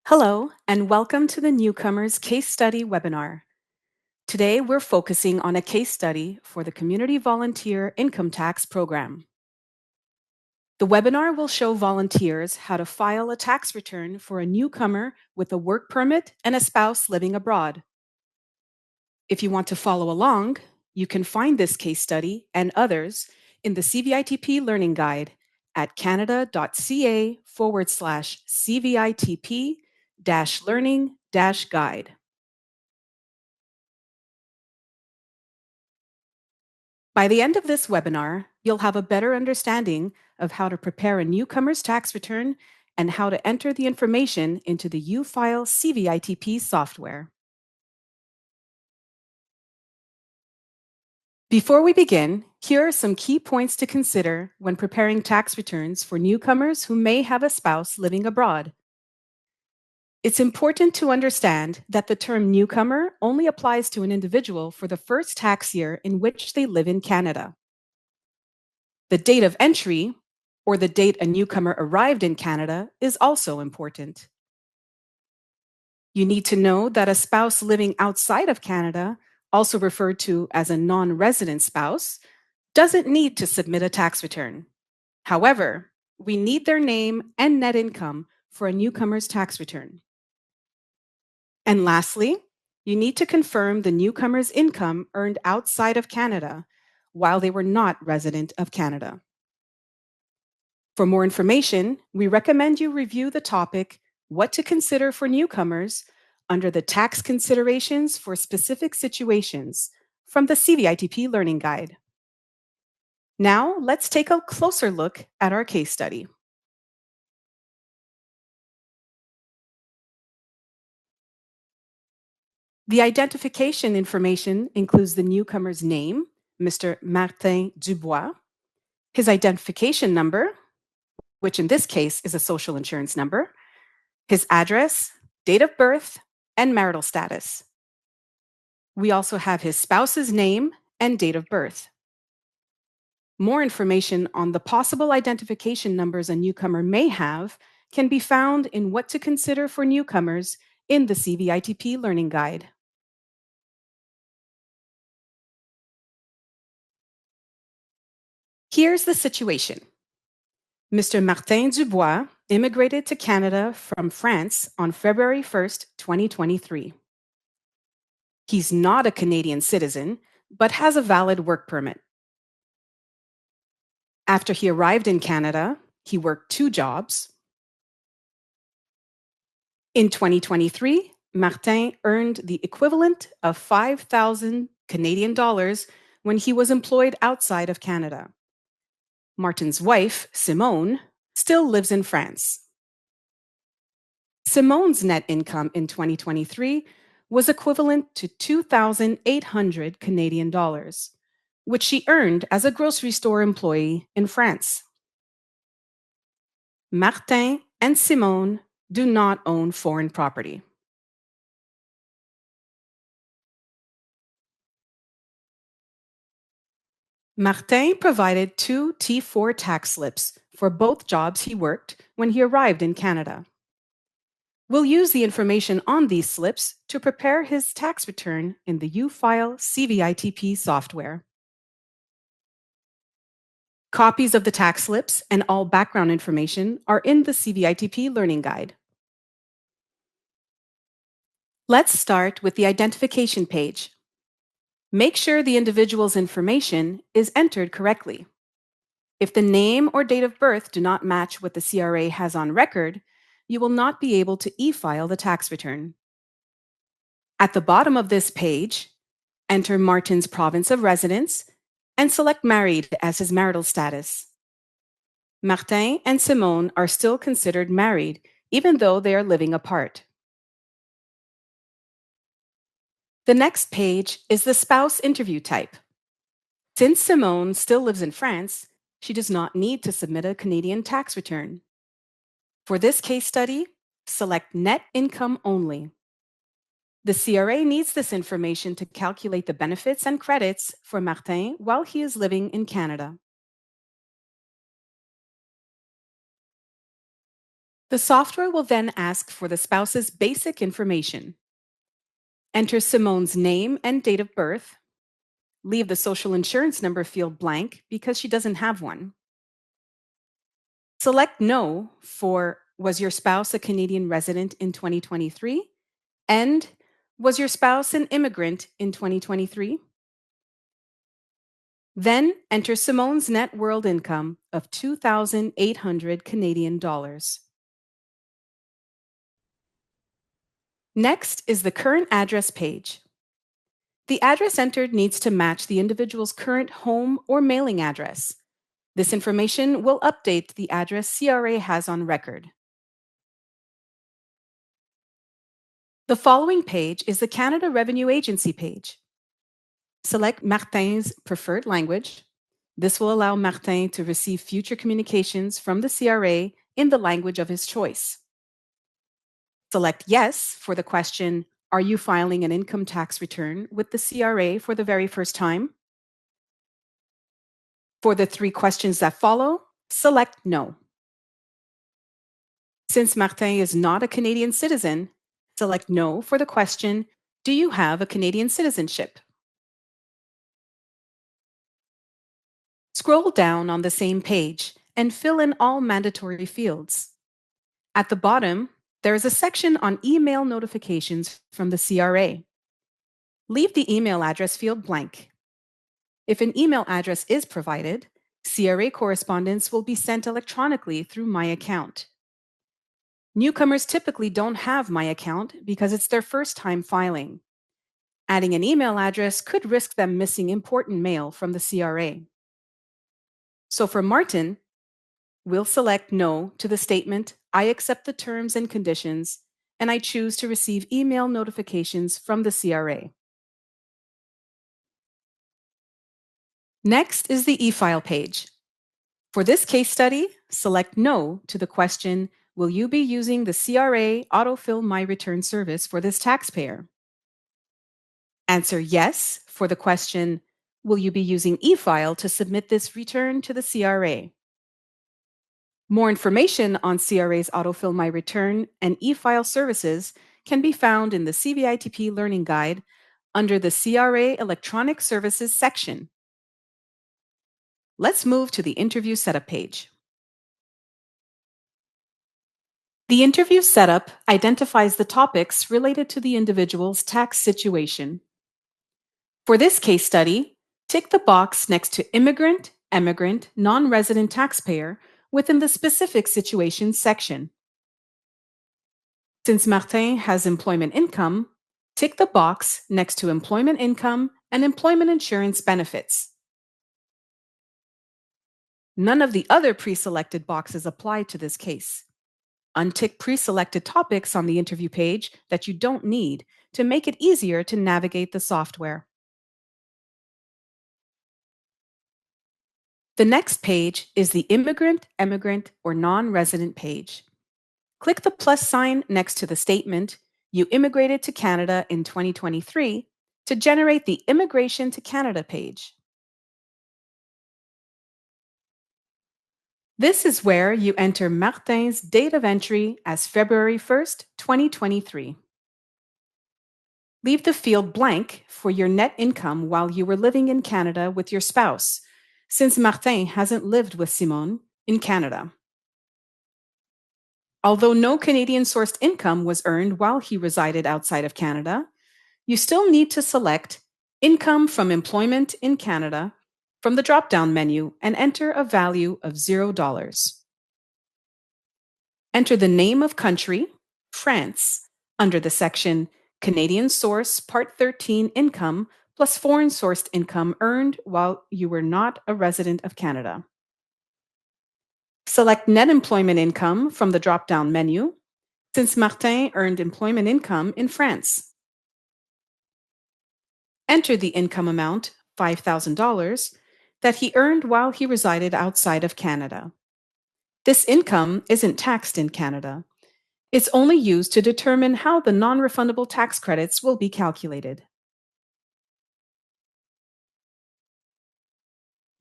Hello, and welcome to the Newcomers Case Study webinar. Today, we're focusing on a case study for the Community Volunteer Income Tax Program. The webinar will show volunteers how to file a tax return for a newcomer with a work permit and a spouse living abroad. If you want to follow along, you can find this case study and others in the CVITP Learning Guide at canada.ca/CVITP-learning-guide. By the end of this webinar, you'll have a better understanding of how to prepare a newcomer's tax return and how to enter the information into the U-File CVITP software. Before we begin, here are some key points to consider when preparing tax returns for newcomers who may have a spouse living abroad. It's important to understand that the term newcomer only applies to an individual for the first tax year in which they live in Canada. The date of entry, or the date a newcomer arrived in Canada, is also important. You need to know that a spouse living outside of Canada, also referred to as a non-resident spouse, doesn't need to submit a tax return. However, we need their name and net income for a newcomer's tax return. And lastly, you need to confirm the newcomer's income earned outside of Canada while they were not resident of Canada. For more information, we recommend you review the topic, What to Consider for Newcomers, under the Tax Considerations for Specific Situations from the CVITP Learning Guide. Now, let's take a closer look at our case study. The identification information includes the newcomer's name, Mr. Martin Dubois, his identification number, which in this case is a social insurance number, his address, date of birth, and marital status. We also have his spouse's name and date of birth. More information on the possible identification numbers a newcomer may have can be found in What to Consider for Newcomers in the CVITP Learning Guide. Here's the situation. Mr. Martin Dubois immigrated to Canada from France on February 1st, 2023. He's not a Canadian citizen, but has a valid work permit. After he arrived in Canada, he worked 2 jobs. In 2023, Martin earned the equivalent of 5,000 Canadian dollars when he was employed outside of Canada. Martin's wife, Simone, still lives in France. Simone's net income in 2023 was equivalent to 2,800 Canadian dollars, which she earned as a grocery store employee in France. Martin and Simone do not own foreign property. Martin provided 2 T4 tax slips for both jobs he worked when he arrived in Canada. We'll use the information on these slips to prepare his tax return in the U-File CVITP software. Copies of the tax slips and all background information are in the CVITP Learning Guide. Let's start with the identification page. Make sure the individual's information is entered correctly. If the name or date of birth do not match what the CRA has on record, you will not be able to e-file the tax return. At the bottom of this page, enter Martin's province of residence and select married as his marital status. Martin and Simone are still considered married, even though they are living apart. The next page is the spouse interview type. Since Simone still lives in France, she does not need to submit a Canadian tax return. For this case study, select net income only. The CRA needs this information to calculate the benefits and credits for Martin while he is living in Canada. The software will then ask for the spouse's basic information. Enter Simone's name and date of birth. Leave the social insurance number field blank because she doesn't have one. Select No for was your spouse a Canadian resident in 2023? And was your spouse an immigrant in 2023? Then enter Simone's net world income of 2,800 Canadian dollars. Next is the current address page. The address entered needs to match the individual's current home or mailing address. This information will update the address CRA has on record. The following page is the Canada Revenue Agency page. Select Martin's preferred language. This will allow Martin to receive future communications from the CRA in the language of his choice. Select Yes for the question, are you filing an income tax return with the CRA for the very first time? For the 3 questions that follow, select No. Since Martin is not a Canadian citizen, select No for the question, do you have a Canadian citizenship? Scroll down on the same page and fill in all mandatory fields. At the bottom, there is a section on email notifications from the CRA. Leave the email address field blank. If an email address is provided, CRA correspondence will be sent electronically through My Account. Newcomers typically don't have My Account because it's their first time filing. Adding an email address could risk them missing important mail from the CRA. So for Martin, we'll select No to the statement, I accept the terms and conditions, and I choose to receive email notifications from the CRA. Next is the e-file page. For this case study, select No to the question, will you be using the CRA Autofill My Return service for this taxpayer? Answer Yes for the question, will you be using e-file to submit this return to the CRA? More information on CRA's Autofill My Return and e-file services can be found in the CVITP Learning Guide under the CRA Electronic Services section. Let's move to the interview setup page. The interview setup identifies the topics related to the individual's tax situation. For this case study, tick the box next to immigrant, emigrant, non-resident taxpayer within the specific situation section. Since Martin has employment income, tick the box next to employment income and employment insurance benefits. None of the other pre-selected boxes apply to this case. Untick pre-selected topics on the interview page that you don't need to make it easier to navigate the software. The next page is the immigrant, emigrant, or non-resident page. Click the plus sign next to the statement, you immigrated to Canada in 2023, to generate the Immigration to Canada page. This is where you enter Martin's date of entry as February 1st, 2023. Leave the field blank for your net income while you were living in Canada with your spouse, since Martin hasn't lived with Simone in Canada. Although no Canadian-sourced income was earned while he resided outside of Canada, you still need to select Income from Employment in Canada from the drop-down menu and enter a value of $0. Enter the name of country, France, under the section Canadian Source Part 13 Income plus Foreign-sourced income earned while you were not a resident of Canada. Select Net Employment Income from the drop-down menu, since Martin earned employment income in France. Enter the income amount, $5,000, that he earned while he resided outside of Canada. This income isn't taxed in Canada. It's only used to determine how the non-refundable tax credits will be calculated.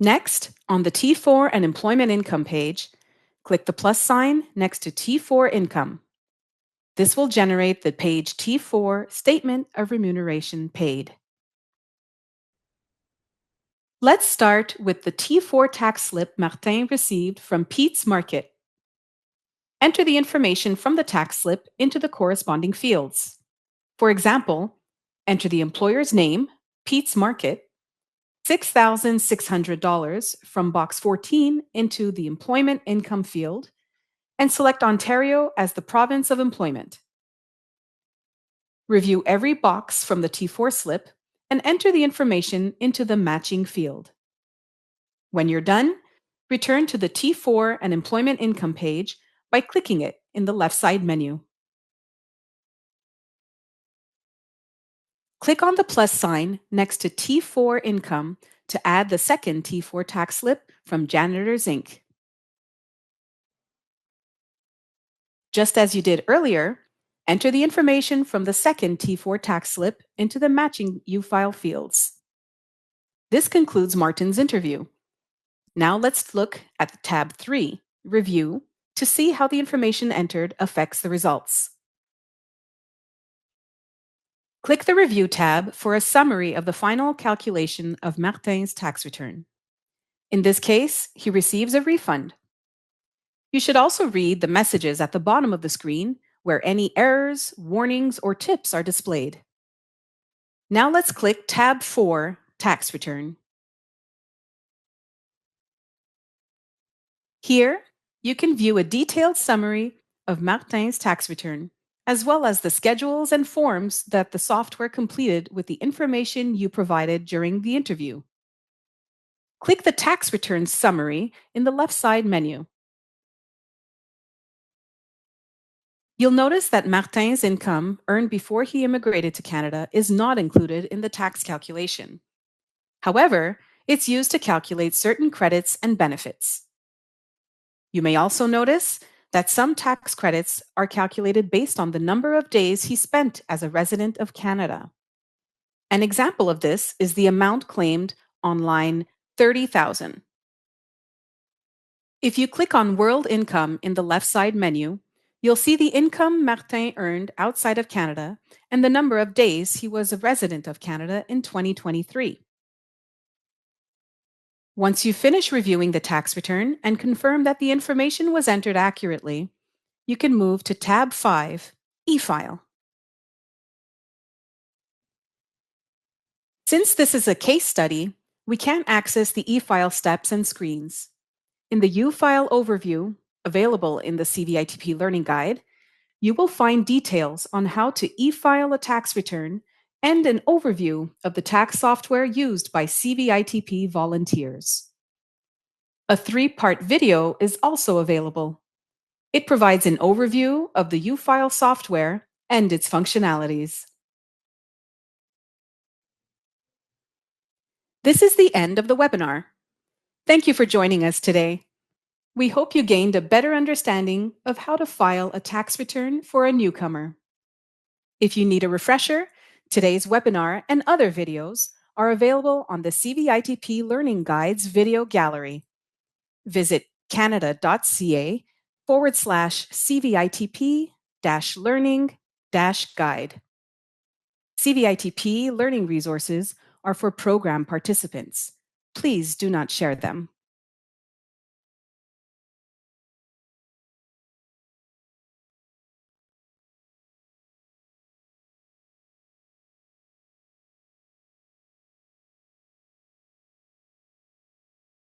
Next, on the T4 and employment income page, Click the plus sign next to T4 Income. This will generate the page T4 Statement of Remuneration Paid. Let's start with the T4 tax slip Martin received from Pete's Market. Enter the information from the tax slip into the corresponding fields. For example, enter the employer's name, Pete's Market, $6,600 from box 14 into the employment income field, and select Ontario as the province of employment. Review every box from the T4 slip and enter the information into the matching field. When you're done, return to the T4 and employment income page by clicking it in the left side menu. Click on the plus sign next to T4 Income to add the second T4 tax slip from Janitors Inc. Just as you did earlier, enter the information from the second T4 tax slip into the matching U-file fields. This concludes Martin's interview. Now let's look at tab 3, Review, to see how the information entered affects the results. Click the Review tab for a summary of the final calculation of Martin's tax return. In this case, he receives a refund. You should also read the messages at the bottom of the screen where any errors, warnings, or tips are displayed. Now let's click tab 4, Tax Return. Here, you can view a detailed summary of Martin's tax return, as well as the schedules and forms that the software completed with the information you provided during the interview. Click the Tax Return Summary in the left side menu. You'll notice that Martin's income earned before he immigrated to Canada is not included in the tax calculation. However, it's used to calculate certain credits and benefits. You may also notice that some tax credits are calculated based on the number of days he spent as a resident of Canada. An example of this is the amount claimed on line 30,000. If you click on World Income in the left side menu, you'll see the income Martin earned outside of Canada and the number of days he was a resident of Canada in 2023. Once you finish reviewing the tax return and confirm that the information was entered accurately, you can move to tab 5, E-File. Since this is a case study, we can't access the E-File steps and screens. In the U-File overview, available in the CVITP Learning Guide, you will find details on how to e-file a tax return and an overview of the tax software used by CVITP volunteers. A 3-part video is also available. It provides an overview of the U-File software and its functionalities. This is the end of the webinar. Thank you for joining us today. We hope you gained a better understanding of how to file a tax return for a newcomer. If you need a refresher, today's webinar and other videos are available on the CVITP Learning Guides video gallery. Visit canada.ca/CVITP-learning-guide. CVITP learning resources are for program participants. Please do not share them.